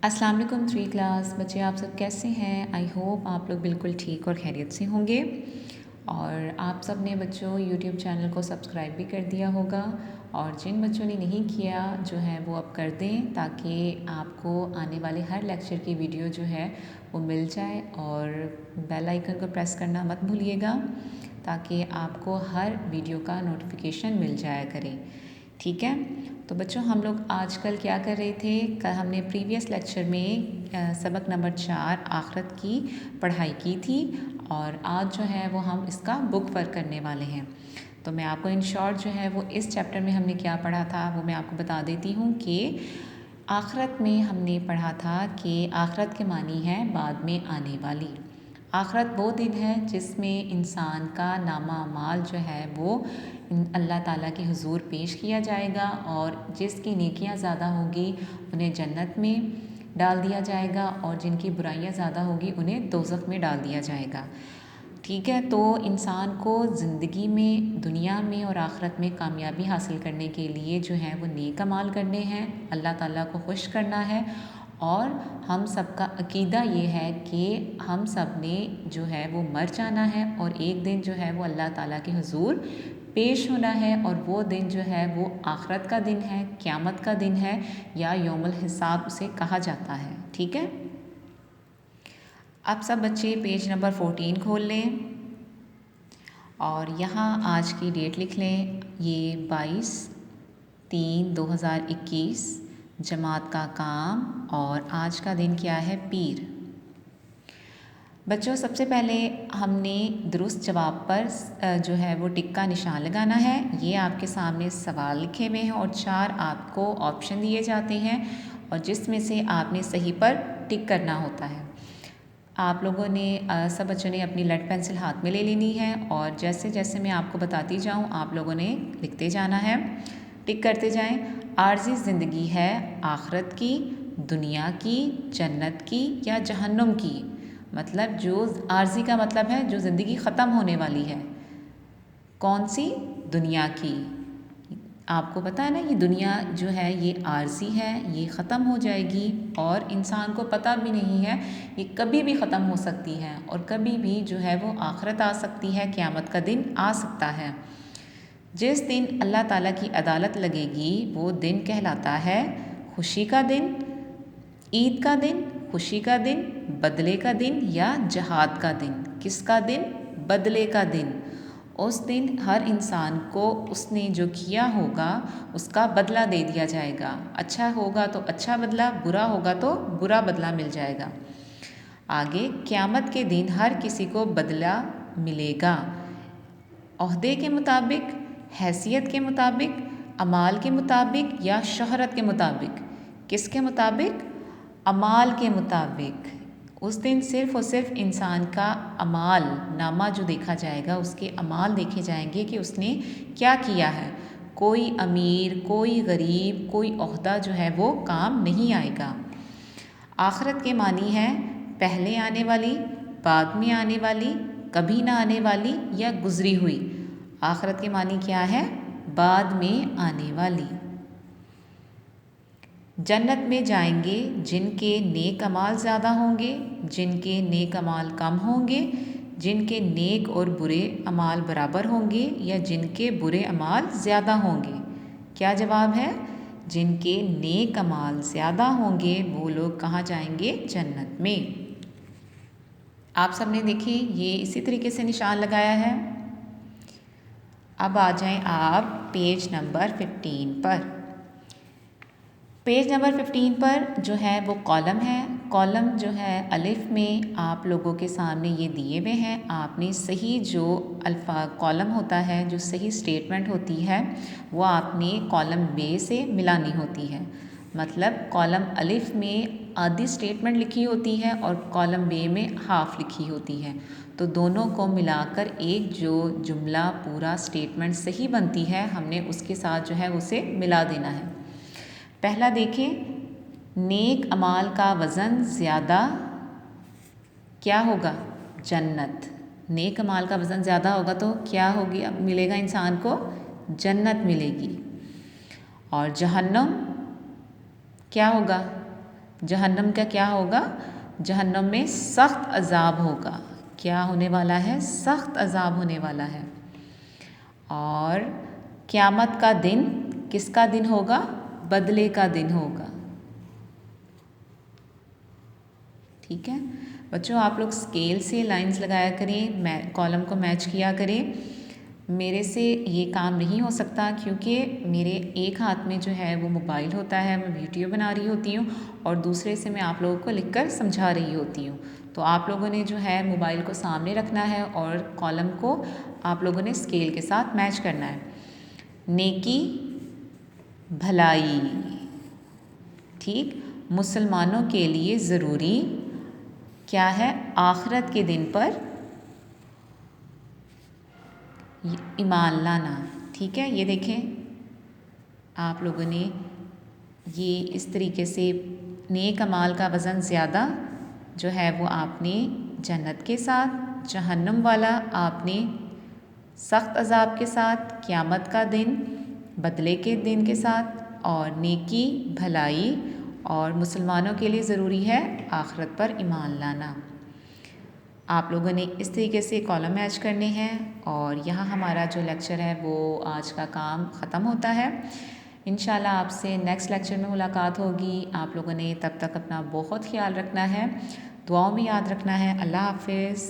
अस्सलाम वालेकुम 3 क्लास बच्चे, आप सब कैसे हैं। आई होप आप लोग बिल्कुल ठीक और खैरियत से होंगे। और आप सब ने बच्चों यूट्यूब चैनल को सब्सक्राइब भी कर दिया होगा, और जिन बच्चों ने नहीं किया जो है वो अब कर दें, ताकि आपको आने वाले हर लेक्चर की वीडियो जो है वो मिल जाए। और बेल आइकन को प्रेस करना मत भूलिएगा, ताकि आपको हर वीडियो का नोटिफिकेशन मिल जाया करे। ठीक है, तो बच्चों हम लोग आजकल क्या कर रहे थे, कल हमने प्रीवियस लेक्चर में सबक नंबर 4 आखिरत की पढ़ाई की थी, और आज जो है वो हम इसका बुक वर्क करने वाले हैं। तो मैं आपको इन शॉर्ट जो है वो इस चैप्टर में हमने क्या पढ़ा था वो मैं आपको बता देती हूँ कि आखिरत में हमने पढ़ा था कि आखिरत के मानी है बाद में आने वाली। आखिरत वो दिन है जिसमें इंसान का नामा माल जो है वो अल्लाह ताला के हुजूर पेश किया जाएगा, और जिसकी नेकियां ज़्यादा होगी उन्हें जन्नत में डाल दिया जाएगा, और जिनकी बुराइयां ज़्यादा होगी उन्हें दोज़ख में डाल दिया जाएगा। ठीक है, तो इंसान को ज़िंदगी में, दुनिया में और आखिरत में कामयाबी हासिल करने के लिए जो है वो नेक अमाल करने हैं, अल्लाह ताला को खुश करना है। और हम सब का अकीदा ये है कि हम सब ने जो है वो मर जाना है, और एक दिन जो है वो अल्लाह ताला के हुजूर पेश होना है। और वो दिन जो है वो आखिरत का दिन है, क़यामत का दिन है, या यौमुल हिसाब उसे कहा जाता है। ठीक है, अब सब बच्चे पेज नंबर 14 खोल लें, और यहाँ आज की डेट लिख लें। ये 22/3/2021 जमात का काम, और आज का दिन क्या है, पीर। बच्चों सबसे पहले हमने दुरुस्त जवाब पर जो है वो टिक का निशान लगाना है। ये आपके सामने सवाल लिखे हुए हैं, और 4 आपको ऑप्शन दिए जाते हैं, और जिसमें से आपने सही पर टिक करना होता है। आप लोगों ने सब बच्चों ने अपनी लेड पेंसिल हाथ में ले लेनी है, और जैसे जैसे मैं आपको बताती जाऊँ आप लोगों ने लिखते जाना है, टिक करते जाएं। आर्जी ज़िंदगी है आखिरत की, दुनिया की, जन्नत की या जहन्नुम की। मतलब जो आर्जी का मतलब है जो ज़िंदगी ख़त्म होने वाली है। कौन सी? दुनिया की। आपको पता है ना, ये दुनिया जो है ये आर्जी है, ये ख़त्म हो जाएगी, और इंसान को पता भी नहीं है ये कभी भी ख़त्म हो सकती है, और कभी भी जो है वो आखिरत आ सकती है, क़यामत का दिन आ सकता है। जिस दिन अल्लाह ताला की अदालत लगेगी वो दिन कहलाता है खुशी का दिन, ईद का दिन, खुशी का दिन, बदले का दिन या जहाद का दिन। किसका दिन? बदले का दिन। उस दिन हर इंसान को उसने जो किया होगा उसका बदला दे दिया जाएगा। अच्छा होगा तो अच्छा बदला, बुरा होगा तो बुरा बदला मिल जाएगा। आगे, क़यामत के दिन हर किसी को बदला मिलेगा, ओहदे के मुताबिक, हैसियत के मुताबिक, अमाल के मुताबिक या शोहरत के मुताबिक। किसके मुताबिक? अमाल के मुताबिक। उस दिन सिर्फ़ और सिर्फ इंसान का अमाल नामा जो देखा जाएगा, उसके अमाल देखे जाएंगे कि उसने क्या किया है। कोई अमीर, कोई गरीब, कोई ओहदा जो है वो काम नहीं आएगा। आखिरत के मानी है पहले आने वाली, बाद में आने वाली, कभी ना आने वाली या गुजरी हुई। आखिरत के मानी क्या है? बाद में आने वाली। जन्नत में जाएंगे जिनके नेक अमाल ज़्यादा होंगे, जिनके नेक अमाल कम होंगे, जिनके नेक और बुरे अमाल बराबर होंगे, या जिनके बुरे अमाल ज़्यादा होंगे। क्या जवाब है? जिनके नेक अमाल ज़्यादा होंगे वो लोग कहाँ जाएंगे? जन्नत में। आप सबने देखिए ये इसी तरीके से निशान लगाया है। अब आ जाएं आप पेज नंबर 15 पर। पेज नंबर 15 पर जो है वो कॉलम है। कॉलम जो है अलिफ में आप लोगों के सामने ये दिए हुए हैं। आपने सही जो कॉलम होता है, जो सही स्टेटमेंट होती है, वो आपने कॉलम बे से मिलानी होती है। मतलब कॉलम अलिफ में आधी स्टेटमेंट लिखी होती है, और कॉलम बे में हाफ लिखी होती है। तो दोनों को मिलाकर एक जो जुमला पूरा स्टेटमेंट सही बनती है, हमने उसके साथ जो है उसे मिला देना है। पहला देखें, नेक अमाल का वज़न ज़्यादा क्या होगा? जन्नत। नेक अमाल का वज़न ज़्यादा होगा तो क्या होगी? अब मिलेगा इंसान को जन्नत मिलेगी। और जहन्नम क्या होगा? जहन्नम का क्या होगा? जहन्नम में सख्त अजाब होगा। क्या होने वाला है? सख्त अजाब होने वाला है। और क़यामत का दिन किसका दिन होगा? बदले का दिन होगा। ठीक है बच्चों, आप लोग स्केल से लाइंस लगाया करें, कॉलम को मैच किया करें। मेरे से ये काम नहीं हो सकता क्योंकि मेरे एक हाथ में जो है वो मोबाइल होता है, मैं वीडियो बना रही होती हूँ और दूसरे से मैं आप लोगों को लिखकर समझा रही होती हूँ। तो आप लोगों ने जो है मोबाइल को सामने रखना है और कॉलम को आप लोगों ने स्केल के साथ मैच करना है। नेकी, भलाई, ठीक, मुसलमानों के लिए ज़रूरी क्या है? आखिरत के दिन पर ईमान लाना। ठीक है, ये देखें आप लोगों ने ये इस तरीके से नेक अमाल का वज़न ज़्यादा जो है वो आपने जन्नत के साथ, जहन्नम वाला आपने सख्त अजाब के साथ, क़यामत का दिन बदले के दिन के साथ, और नेकी, भलाई और मुसलमानों के लिए ज़रूरी है आखिरत पर ईमान लाना। आप लोगों ने इस तरीके से कॉलम मैच करने हैं और यहाँ हमारा जो लेक्चर है वो आज का काम ख़त्म होता है। इंशाल्लाह आपसे नेक्स्ट लेक्चर में मुलाकात होगी। आप लोगों ने तब तक अपना बहुत ख्याल रखना है, दुआओं में याद रखना है। अल्लाह हाफ़िज़।